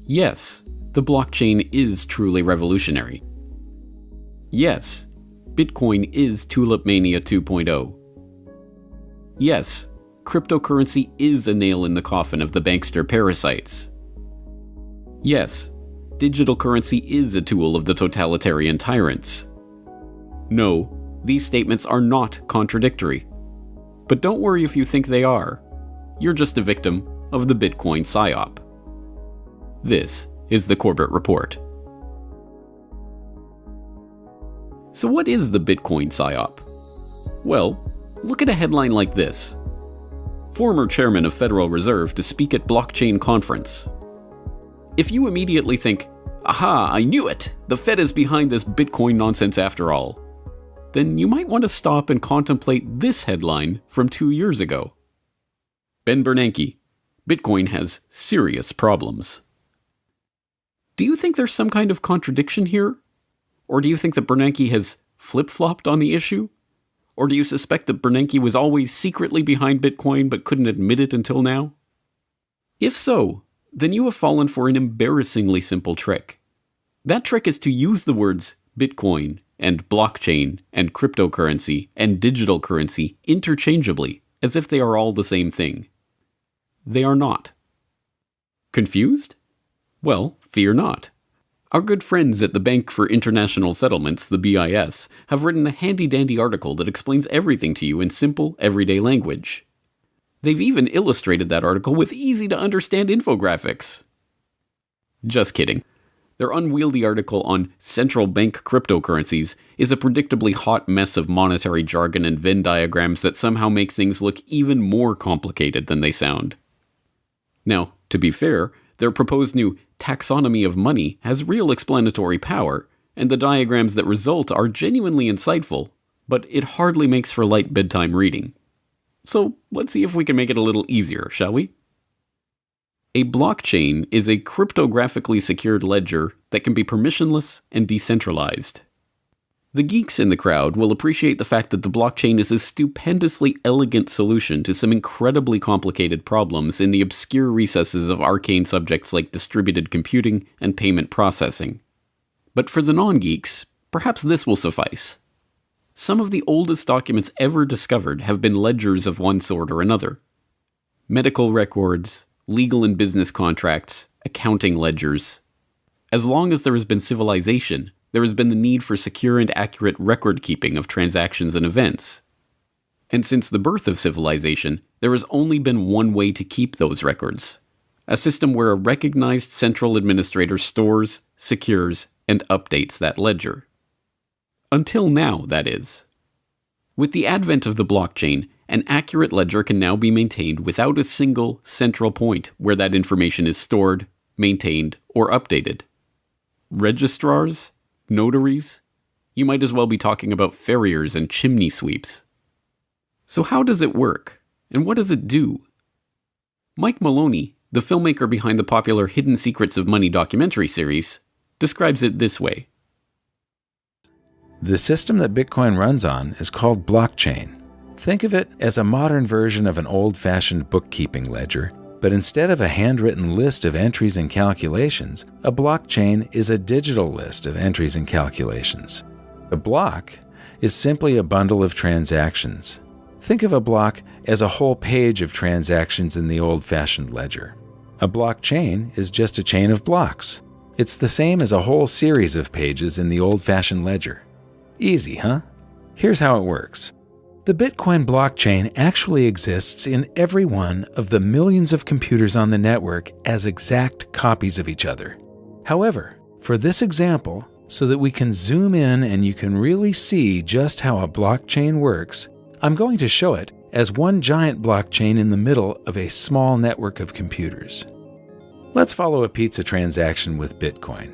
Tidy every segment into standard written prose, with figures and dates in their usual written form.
Yes, the blockchain is truly revolutionary. Yes, Bitcoin is Tulip Mania 2.0. Yes, cryptocurrency is a nail in the coffin of the bankster parasites. Yes, digital currency is a tool of the totalitarian tyrants. No, these statements are not contradictory. But don't worry if you think they are. You're just a victim of the Bitcoin Psyop. This is the Corbett Report. So what is the Bitcoin Psyop? Well, look at a headline like this. Former chairman of Federal Reserve to speak at blockchain conference. If you immediately think, aha, I knew it! The Fed is behind this Bitcoin nonsense after all, then you might want to stop and contemplate this headline from 2 years ago. Ben Bernanke, Bitcoin has serious problems. Do you think there's some kind of contradiction here? Or do you think that Bernanke has flip-flopped on the issue? Or do you suspect that Bernanke was always secretly behind Bitcoin but couldn't admit it until now? If so, then you have fallen for an embarrassingly simple trick. That trick is to use the words Bitcoin and blockchain and cryptocurrency and digital currency interchangeably, as if they are all the same thing. They are not. Confused? Well, fear not. Our good friends at the Bank for International Settlements, the BIS, have written a handy-dandy article that explains everything to you in simple, everyday language. They've even illustrated that article with easy-to-understand infographics. Just kidding. Their unwieldy article on central bank cryptocurrencies is a predictably hot mess of monetary jargon and Venn diagrams that somehow make things look even more complicated than they sound. Now, to be fair, their proposed new taxonomy of money has real explanatory power, and the diagrams that result are genuinely insightful, but it hardly makes for light bedtime reading. So let's see if we can make it a little easier, shall we? A blockchain is a cryptographically secured ledger that can be permissionless and decentralized. The geeks in the crowd will appreciate the fact that the blockchain is a stupendously elegant solution to some incredibly complicated problems in the obscure recesses of arcane subjects like distributed computing and payment processing. But for the non-geeks, perhaps this will suffice. Some of the oldest documents ever discovered have been ledgers of one sort or another. Medical records, legal and business contracts, accounting ledgers. As long as there has been civilization, there has been the need for secure and accurate record-keeping of transactions and events. And since the birth of civilization, there has only been one way to keep those records. A system where a recognized central administrator stores, secures, and updates that ledger. Until now, that is. With the advent of the blockchain, an accurate ledger can now be maintained without a single central point where that information is stored, maintained, or updated. Registrars? Notaries? You might as well be talking about farriers and chimney sweeps. So how does it work? And what does it do? Mike Maloney, the filmmaker behind the popular Hidden Secrets of Money documentary series, describes it this way. The system that Bitcoin runs on is called blockchain. Think of it as a modern version of an old-fashioned bookkeeping ledger, but instead of a handwritten list of entries and calculations, a blockchain is a digital list of entries and calculations. A block is simply a bundle of transactions. Think of a block as a whole page of transactions in the old-fashioned ledger. A blockchain is just a chain of blocks. It's the same as a whole series of pages in the old-fashioned ledger. Easy, huh? Here's how it works. The Bitcoin blockchain actually exists in every one of the millions of computers on the network as exact copies of each other. However, for this example, so that we can zoom in and you can really see just how a blockchain works, I'm going to show it as one giant blockchain in the middle of a small network of computers. Let's follow a pizza transaction with Bitcoin.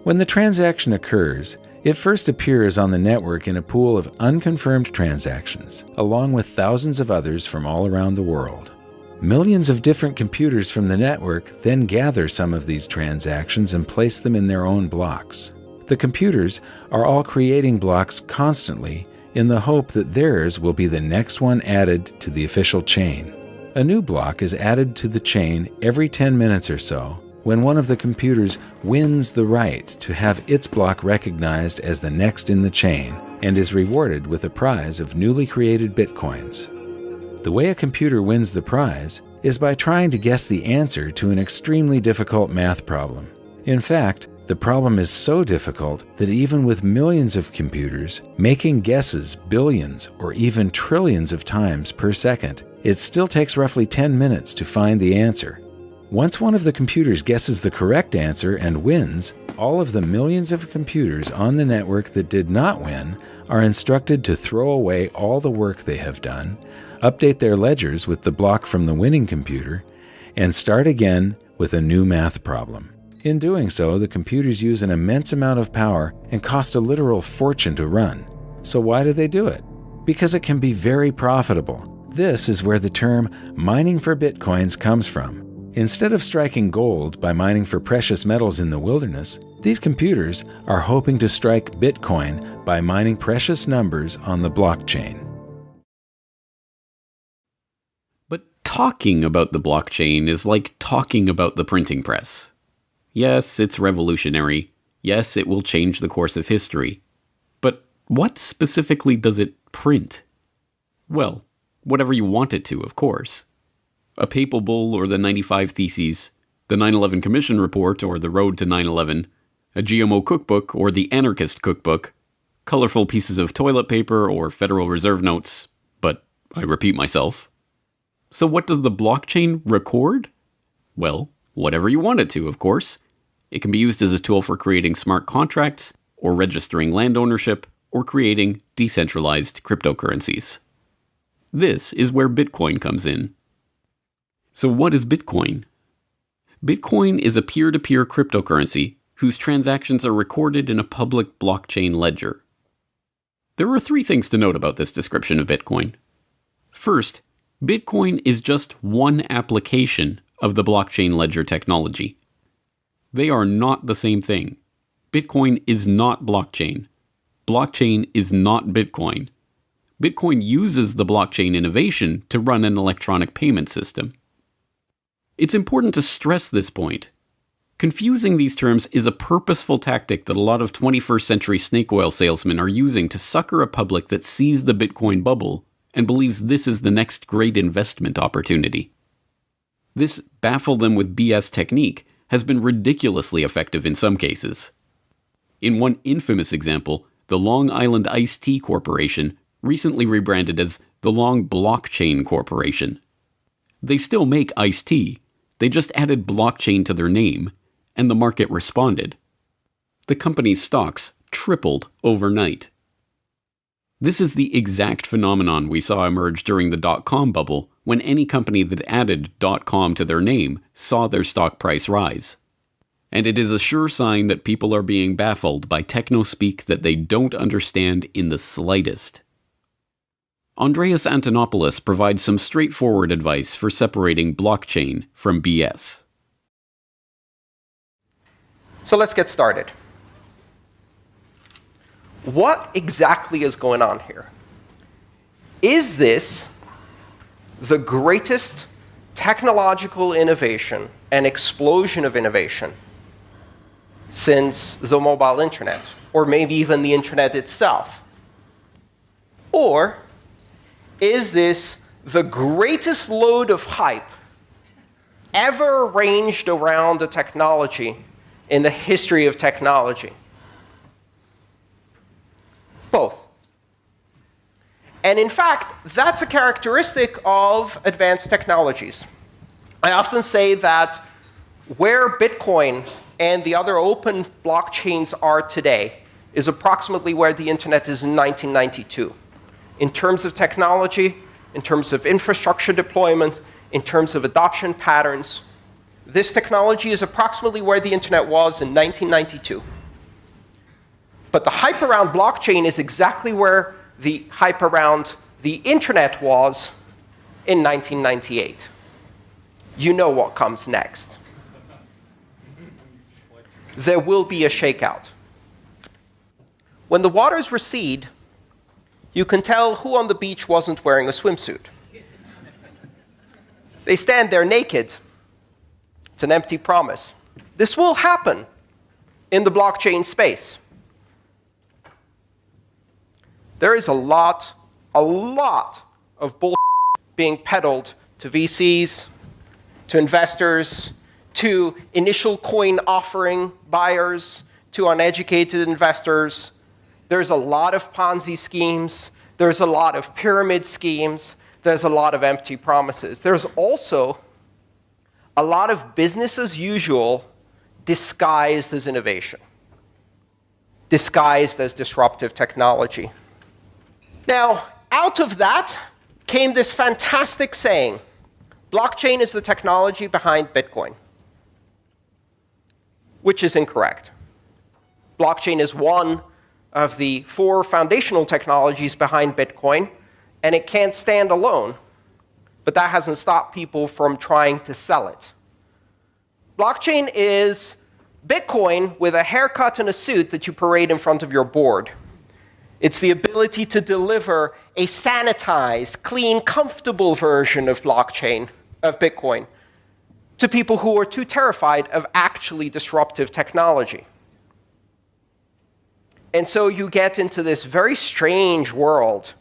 When the transaction occurs, it first appears on the network in a pool of unconfirmed transactions, along with thousands of others from all around the world. Millions of different computers from the network then gather some of these transactions and place them in their own blocks. The computers are all creating blocks constantly in the hope that theirs will be the next one added to the official chain. A new block is added to the chain every 10 minutes or so, when one of the computers wins the right to have its block recognized as the next in the chain and is rewarded with a prize of newly created bitcoins. The way a computer wins the prize is by trying to guess the answer to an extremely difficult math problem. In fact, the problem is so difficult that even with millions of computers making guesses billions or even trillions of times per second, it still takes roughly 10 minutes to find the answer. Once one of the computers guesses the correct answer and wins, all of the millions of computers on the network that did not win are instructed to throw away all the work they have done, update their ledgers with the block from the winning computer, and start again with a new math problem. In doing so, the computers use an immense amount of power and cost a literal fortune to run. So why do they do it? Because it can be very profitable. This is where the term mining for bitcoins comes from. Instead of striking gold by mining for precious metals in the wilderness, these computers are hoping to strike Bitcoin by mining precious numbers on the blockchain. But talking about the blockchain is like talking about the printing press. Yes, it's revolutionary. Yes, it will change the course of history. But what specifically does it print? Well, whatever you want it to, of course. A papal bull or the 95 Theses, the 9/11 Commission Report or the Road to 9/11, a GMO cookbook or the Anarchist cookbook, colorful pieces of toilet paper or Federal Reserve notes, but I repeat myself. So what does the blockchain record? Well, whatever you want it to, of course. It can be used as a tool for creating smart contracts, or registering land ownership, or creating decentralized cryptocurrencies. This is where Bitcoin comes in. So what is Bitcoin? Bitcoin is a peer-to-peer cryptocurrency whose transactions are recorded in a public blockchain ledger. There are 3 things to note about this description of Bitcoin. First, Bitcoin is just one application of the blockchain ledger technology. They are not the same thing. Bitcoin is not blockchain. Blockchain is not Bitcoin. Bitcoin uses the blockchain innovation to run an electronic payment system. It's important to stress this point. Confusing these terms is a purposeful tactic that a lot of 21st century snake oil salesmen are using to sucker a public that sees the Bitcoin bubble and believes this is the next great investment opportunity. This baffle them with BS technique has been ridiculously effective in some cases. In one infamous example, the Long Island Iced Tea Corporation recently rebranded as the Long Blockchain Corporation. They still make iced tea, they just added blockchain to their name, and the market responded. The company's stocks tripled overnight. This is the exact phenomenon we saw emerge during the dot-com bubble, when any company that added .com to their name saw their stock price rise. And it is a sure sign that people are being baffled by techno-speak that they don't understand in the slightest. Andreas Antonopoulos provides some straightforward advice for separating blockchain from BS. So let's get started. What exactly is going on here? Is this the greatest technological innovation and explosion of innovation since the mobile internet, or maybe even the internet itself? Or is this the greatest load of hype ever arranged around a technology in the history of technology? Both. And in fact, that's a characteristic of advanced technologies. I often say that where Bitcoin and the other open blockchains are today is approximately where the internet is in 1992. In terms of technology, in terms of infrastructure deployment, in terms of adoption patterns, this technology is approximately where the internet was in 1992. But the hype around blockchain is exactly where the hype around the internet was in 1998. You know what comes next. There will be a shakeout. When the waters recede, you can tell who on the beach wasn't wearing a swimsuit. They stand there naked. It's an empty promise. This will happen in the blockchain space. There is a lot of bullshit being peddled to VCs, to investors, to initial coin offering buyers, to uneducated investors. There's a lot of Ponzi schemes. There's a lot of pyramid schemes. There's a lot of empty promises. There's also a lot of business as usual disguised as innovation, disguised as disruptive technology. Now, out of that came this fantastic saying, blockchain is the technology behind Bitcoin, which is incorrect. Blockchain is one of the 4 foundational technologies behind Bitcoin, and it can't stand alone, but that hasn't stopped people from trying to sell it. Blockchain is Bitcoin with a haircut and a suit that you parade in front of your board. It's the ability to deliver a sanitized, clean, comfortable version of Bitcoin, to people who are too terrified of actually disruptive technology. And so you get into this very strange world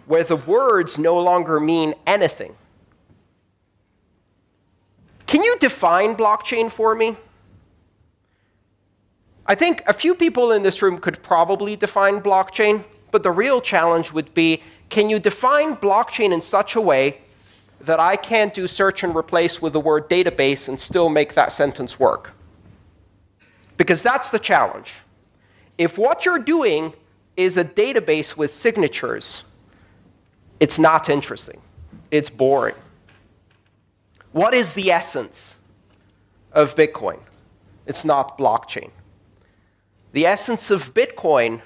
where the words no longer mean anything. Can you define blockchain for me? I think a few people in this room could probably define blockchain, but the real challenge would be, can you define blockchain in such a way that I can't do search and replace with the word database and still make that sentence work? Because that's the challenge. If what you're doing is a database with signatures, it's not interesting. It's boring. What is the essence of Bitcoin? It's not blockchain. The essence of Bitcoin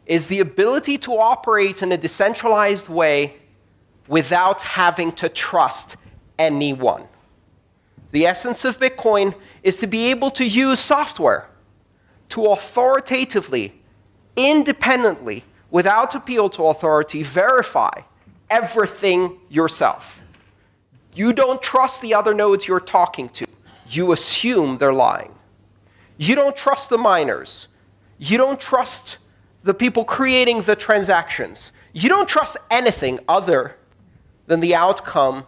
is the ability to operate in a decentralized way without having to trust anyone. The essence of Bitcoin is to be able to use software to authoritatively, independently, without appeal to authority, verify everything yourself. You don't trust the other nodes you're talking to. You assume they're lying. You don't trust the miners. You don't trust the people creating the transactions. You don't trust anything other than the outcome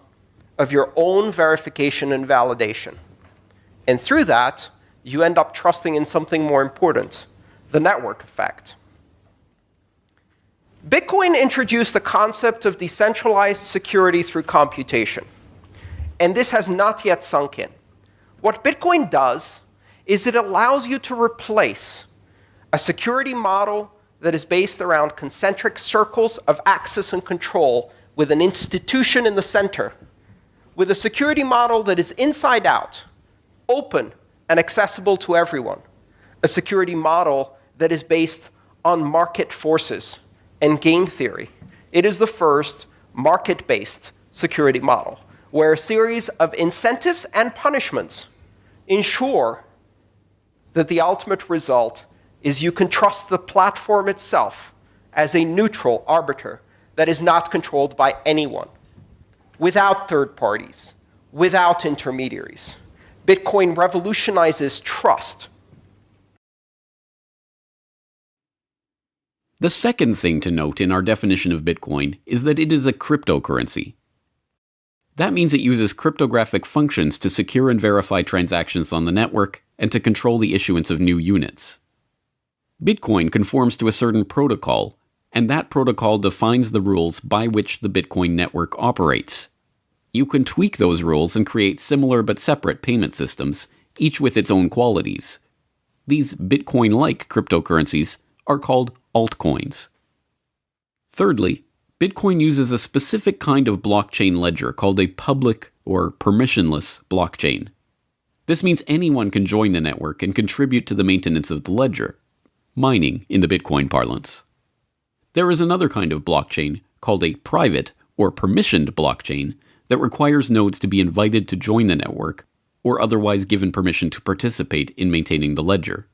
of your own verification and validation. And through that, you end up trusting in something more important, the network effect. Bitcoin introduced the concept of decentralized security through computation. And this has not yet sunk in. What Bitcoin does is it allows you to replace a security model that is based around concentric circles of access and control with an institution in the center, with a security model that is inside out, open and accessible to everyone. A security model that is based on market forces and game theory. It is the first market-based security model, where a series of incentives and punishments ensure that the ultimate result is you can trust the platform itself as a neutral arbiter that is not controlled by anyone, without third parties, without intermediaries. Bitcoin revolutionizes trust. The second thing to note in our definition of Bitcoin is that it is a cryptocurrency. That means it uses cryptographic functions to secure and verify transactions on the network and to control the issuance of new units. Bitcoin conforms to a certain protocol, and that protocol defines the rules by which the Bitcoin network operates. You can tweak those rules and create similar but separate payment systems, each with its own qualities. These Bitcoin-like cryptocurrencies are called altcoins. Thirdly, Bitcoin uses a specific kind of blockchain ledger called a public or permissionless blockchain. This means anyone can join the network and contribute to the maintenance of the ledger, mining in the Bitcoin parlance. There is another kind of blockchain called a private or permissioned blockchain that requires nodes to be invited to join the network or otherwise given permission to participate in maintaining the ledger.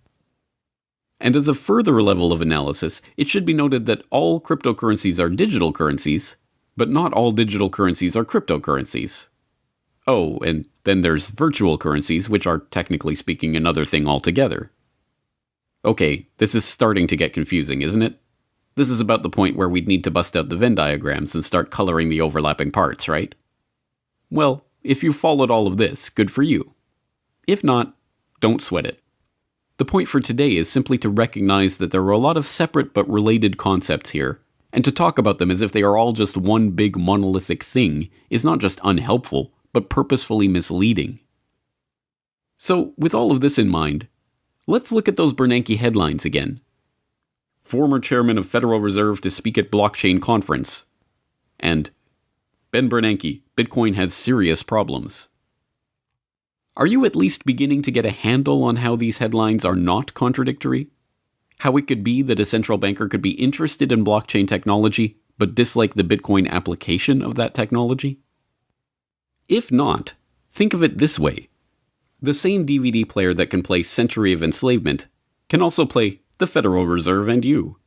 And as a further level of analysis, it should be noted that all cryptocurrencies are digital currencies, but not all digital currencies are cryptocurrencies. Oh, and then there's virtual currencies, which are technically speaking another thing altogether. Okay, this is starting to get confusing, isn't it? This is about the point where we'd need to bust out the Venn diagrams and start coloring the overlapping parts, right? Well, if you followed all of this, good for you. If not, don't sweat it. The point for today is simply to recognize that there are a lot of separate but related concepts here, and to talk about them as if they are all just one big monolithic thing is not just unhelpful, but purposefully misleading. So, with all of this in mind, let's look at those Bernanke headlines again. Former chairman of Federal Reserve to speak at blockchain conference. And Ben Bernanke, Bitcoin has serious problems. Are you at least beginning to get a handle on how these headlines are not contradictory? How it could be that a central banker could be interested in blockchain technology, but dislike the Bitcoin application of that technology? If not, think of it this way. The same DVD player that can play Century of Enslavement can also play the Federal Reserve and You.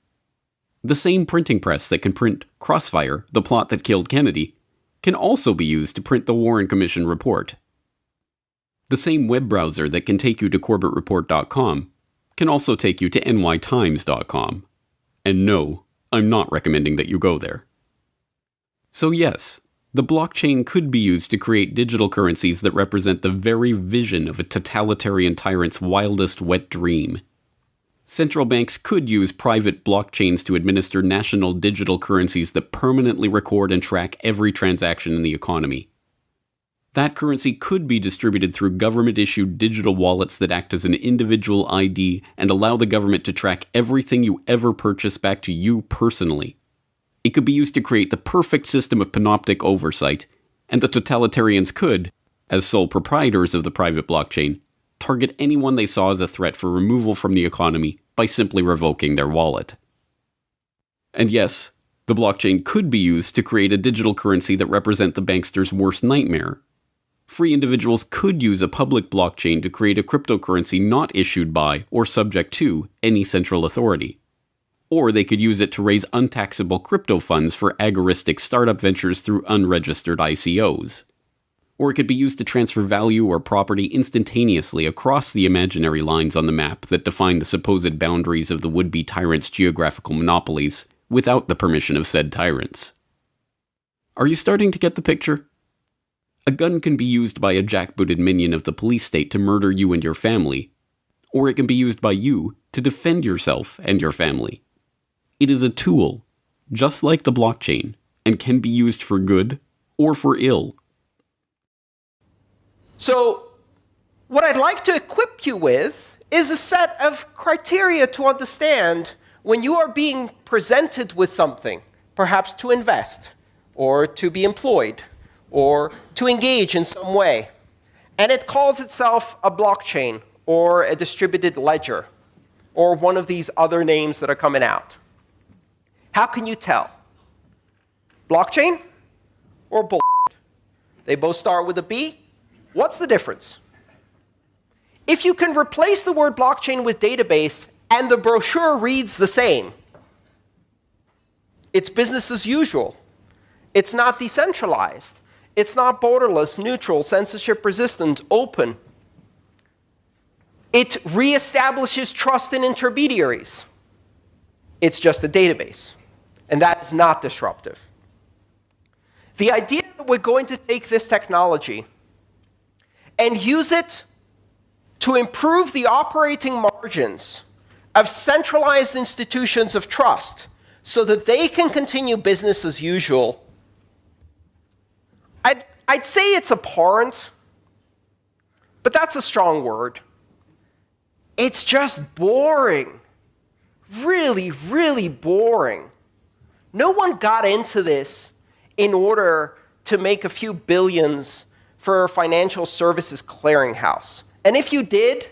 The same printing press that can print Crossfire, the plot that killed Kennedy, can also be used to print the Warren Commission report. The same web browser that can take you to CorbettReport.com can also take you to nytimes.com. And no, I'm not recommending that you go there. So yes, the blockchain could be used to create digital currencies that represent the very vision of a totalitarian tyrant's wildest wet dream. Central banks could use private blockchains to administer national digital currencies that permanently record and track every transaction in the economy. That currency could be distributed through government-issued digital wallets that act as an individual ID and allow the government to track everything you ever purchase back to you personally. It could be used to create the perfect system of panoptic oversight, and the totalitarians could, as sole proprietors of the private blockchain, target anyone they saw as a threat for removal from the economy by simply revoking their wallet. And yes, the blockchain could be used to create a digital currency that represents the bankster's worst nightmare. Free individuals could use a public blockchain to create a cryptocurrency not issued by or subject to any central authority. Or they could use it to raise untaxable crypto funds for agoristic startup ventures through unregistered ICOs. Or it could be used to transfer value or property instantaneously across the imaginary lines on the map that define the supposed boundaries of the would-be tyrants' geographical monopolies without the permission of said tyrants. Are you starting to get the picture? A gun can be used by a jackbooted minion of the police state to murder you and your family, or it can be used by you to defend yourself and your family. It is a tool, just like the blockchain, and can be used for good or for ill. So, what I'd like to equip you with is a set of criteria to understand when you are being presented with something, perhaps to invest, or to be employed, or to engage in some way. And it calls itself a blockchain, or a distributed ledger, or one of these other names that are coming out. How can you tell? Blockchain or bull? They both start with a B. What's the difference? If you can replace the word blockchain with database and the brochure reads the same, it's business as usual. It's not decentralized. It's not borderless, neutral, censorship resistant, open. It reestablishes trust in intermediaries. It's just a database. And that is not disruptive. The idea that we're going to take this technology and use it to improve the operating margins of centralized institutions of trust so that they can continue business as usual, I'd say it's abhorrent, but that's a strong word. It's just boring. Really, really boring. No one got into this in order to make a few billions for a financial services clearinghouse. And if you did,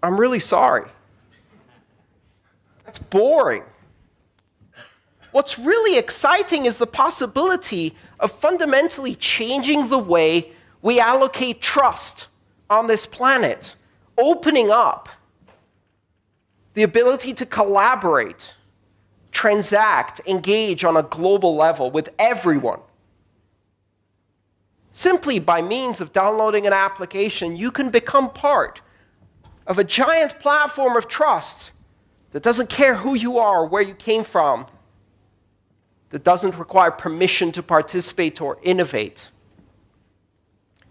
I'm really sorry. That's boring. What's really exciting is the possibility of fundamentally changing the way we allocate trust on this planet, opening up the ability to collaborate, transact, engage on a global level with everyone. Simply by means of downloading an application, you can become part of a giant platform of trust that doesn't care who you are or where you came from, that doesn't require permission to participate or innovate,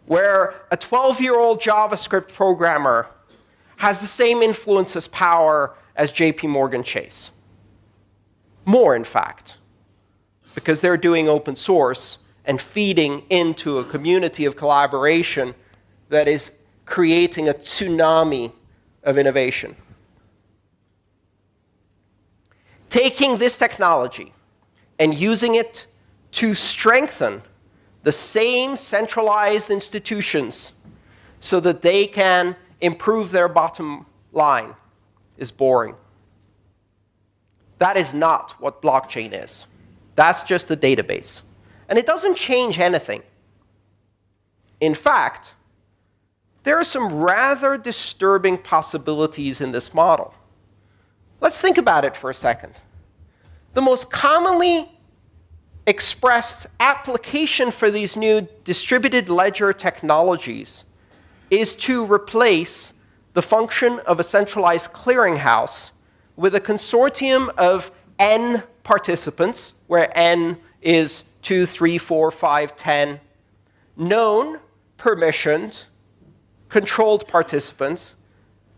where a 12-year-old JavaScript programmer has the same influence as power as JP Morgan Chase. More, in fact, because they're doing open source and feeding into a community of collaboration that is creating a tsunami of innovation. Taking this technology and using it to strengthen the same centralized institutions so that they can improve their bottom line is boring. That is not what blockchain is. That's just a database. And it doesn't change anything. In fact, there are some rather disturbing possibilities in this model. Let's think about it for a second. The most commonly expressed application for these new distributed ledger technologies is to replace the function of a centralized clearinghouse with a consortium of n participants, where n is 2, 3, 4, 5, 10, known, permissioned, controlled participants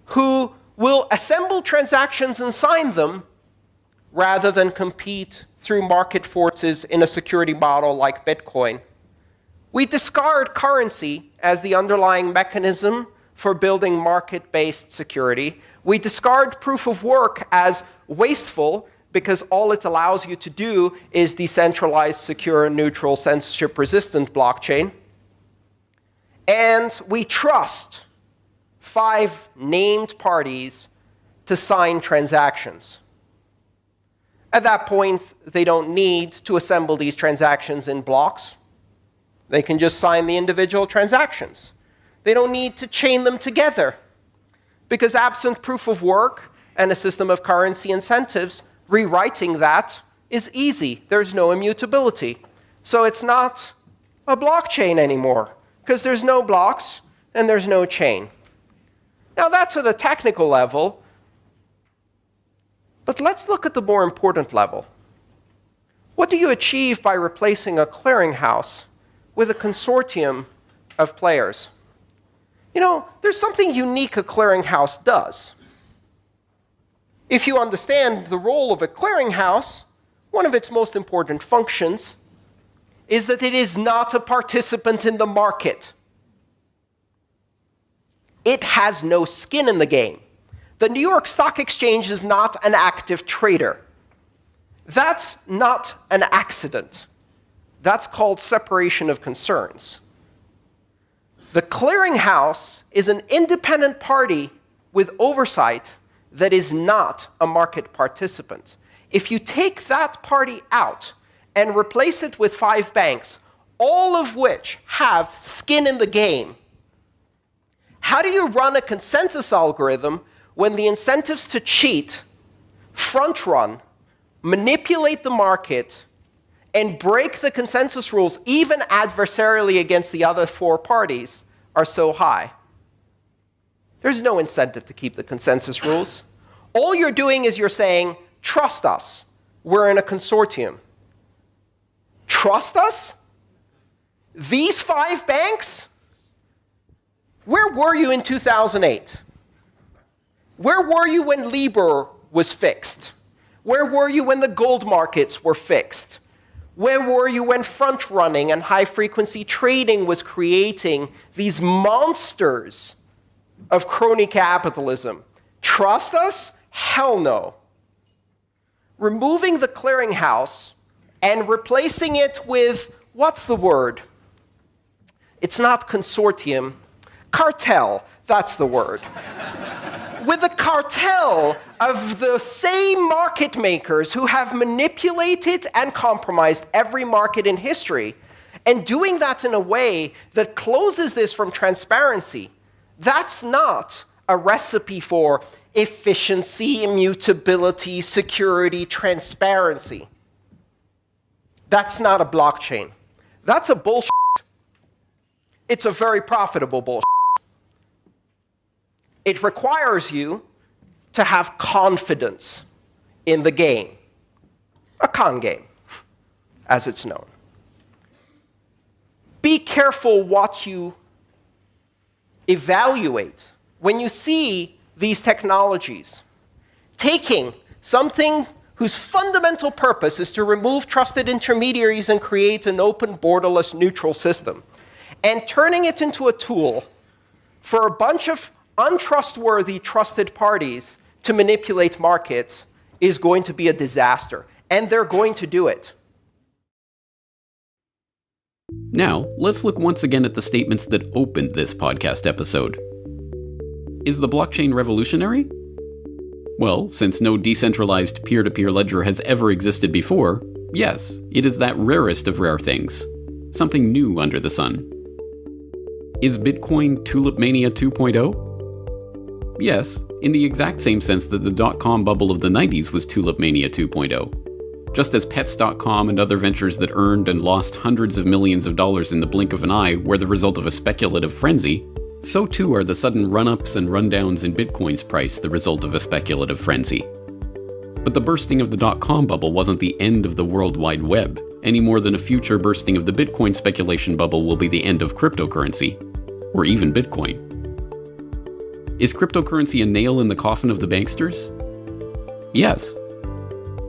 who will assemble transactions and sign them rather than compete through market forces in a security model like Bitcoin. We discard currency as the underlying mechanism for building market-based security. We discard proof of work as wasteful because all it allows you to do is decentralized, secure, neutral, censorship-resistant blockchain. And we trust 5 named parties to sign transactions. At that point, they don't need to assemble these transactions in blocks. They can just sign the individual transactions. They don't need to chain them together, because absent proof of work and a system of currency incentives, rewriting that is easy. There's no immutability. So it's not a blockchain anymore, because there's no blocks and there's no chain. Now that's at a technical level, but let's look at the more important level. What do you achieve by replacing a clearinghouse with a consortium of players? You know, there's something unique a clearinghouse does. If you understand the role of a clearinghouse, one of its most important functions is that it is not a participant in the market. It has no skin in the game. The New York Stock Exchange is not an active trader. That's not an accident. That's called separation of concerns. The clearinghouse is an independent party with oversight that is not a market participant. If you take that party out and replace it with 5 banks, all of which have skin in the game, how do you run a consensus algorithm when the incentives to cheat, front-run, manipulate the market, and break the consensus rules, even adversarially against the other 4 parties, are so high? There's no incentive to keep the consensus rules. All you're doing is you're saying, trust us. We're in a consortium. Trust us? These 5 banks? Where were you in 2008? Where were you when Libor was fixed? Where were you when the gold markets were fixed? Where were you when front-running and high-frequency trading was creating these monsters of crony capitalism? Trust us? Hell no. Removing the clearinghouse and replacing it with, what's the word? It's not consortium. Cartel, that's the word. With a cartel of the same market makers who have manipulated and compromised every market in history, and doing that in a way that closes this from transparency, that's not a recipe for efficiency, immutability, security, transparency. That's not a blockchain. That's a bullshit. it's a very profitable bullshit. It requires you to have confidence in the game. A con game, as it's known. Be careful what you evaluate when you see these technologies taking something whose fundamental purpose is to remove trusted intermediaries and create an open, borderless, neutral system, and turning it into a tool for a bunch of untrustworthy trusted parties to manipulate markets is going to be a disaster. And they're going to do it. Now, let's look once again at the statements that opened this podcast episode. Is the blockchain revolutionary? Well, since no decentralized peer-to-peer ledger has ever existed before, yes, it is that rarest of rare things. Something new under the sun. Is Bitcoin Tulip Mania 2.0? Yes, in the exact same sense that the dot-com bubble of the 90s was Tulip Mania 2.0. Just as Pets.com and other ventures that earned and lost hundreds of millions of dollars in the blink of an eye were the result of a speculative frenzy, so too are the sudden run-ups and rundowns in Bitcoin's price the result of a speculative frenzy. But the bursting of the dot-com bubble wasn't the end of the World Wide Web, any more than a future bursting of the Bitcoin speculation bubble will be the end of cryptocurrency, or even Bitcoin. Is cryptocurrency a nail in the coffin of the banksters? Yes.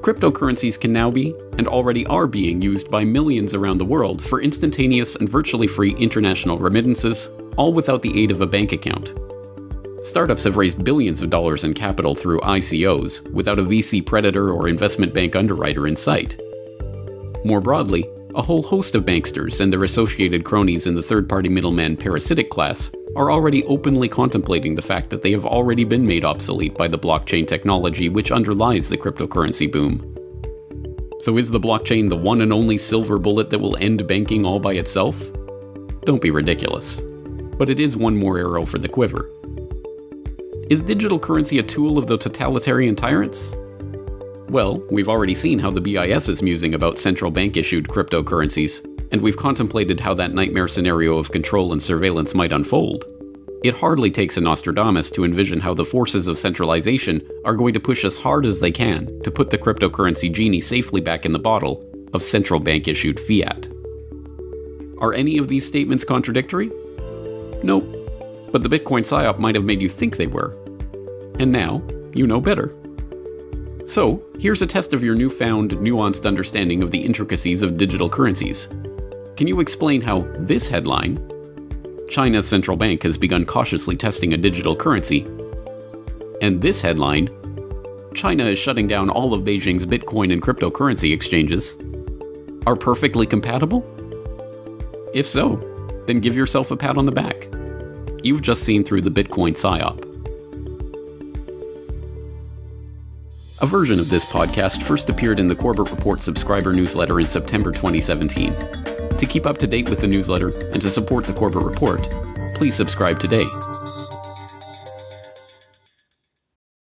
Cryptocurrencies can now be, and already are being used by millions around the world for instantaneous and virtually free international remittances, all without the aid of a bank account. Startups have raised billions of dollars in capital through ICOs, without a VC predator or investment bank underwriter in sight. More broadly, a whole host of banksters and their associated cronies in the third-party middleman parasitic class are already openly contemplating the fact that they have already been made obsolete by the blockchain technology which underlies the cryptocurrency boom. So is the blockchain the one and only silver bullet that will end banking all by itself? Don't be ridiculous. But it is one more arrow for the quiver. Is digital currency a tool of the totalitarian tyrants? Well, we've already seen how the BIS is musing about central bank-issued cryptocurrencies, and we've contemplated how that nightmare scenario of control and surveillance might unfold. It hardly takes a Nostradamus to envision how the forces of centralization are going to push as hard as they can to put the cryptocurrency genie safely back in the bottle of central bank-issued fiat. Are any of these statements contradictory? Nope, but the Bitcoin Psyop might have made you think they were. And now, you know better. So, here's a test of your newfound, nuanced understanding of the intricacies of digital currencies. Can you explain how this headline, China's central bank has begun cautiously testing a digital currency, and this headline, China is shutting down all of Beijing's Bitcoin and cryptocurrency exchanges, are perfectly compatible? If so, then give yourself a pat on the back. You've just seen through the Bitcoin Psyop. A version of this podcast first appeared in the Corbett Report subscriber newsletter in September 2017. To keep up to date with the newsletter and to support the Corbett Report, please subscribe today.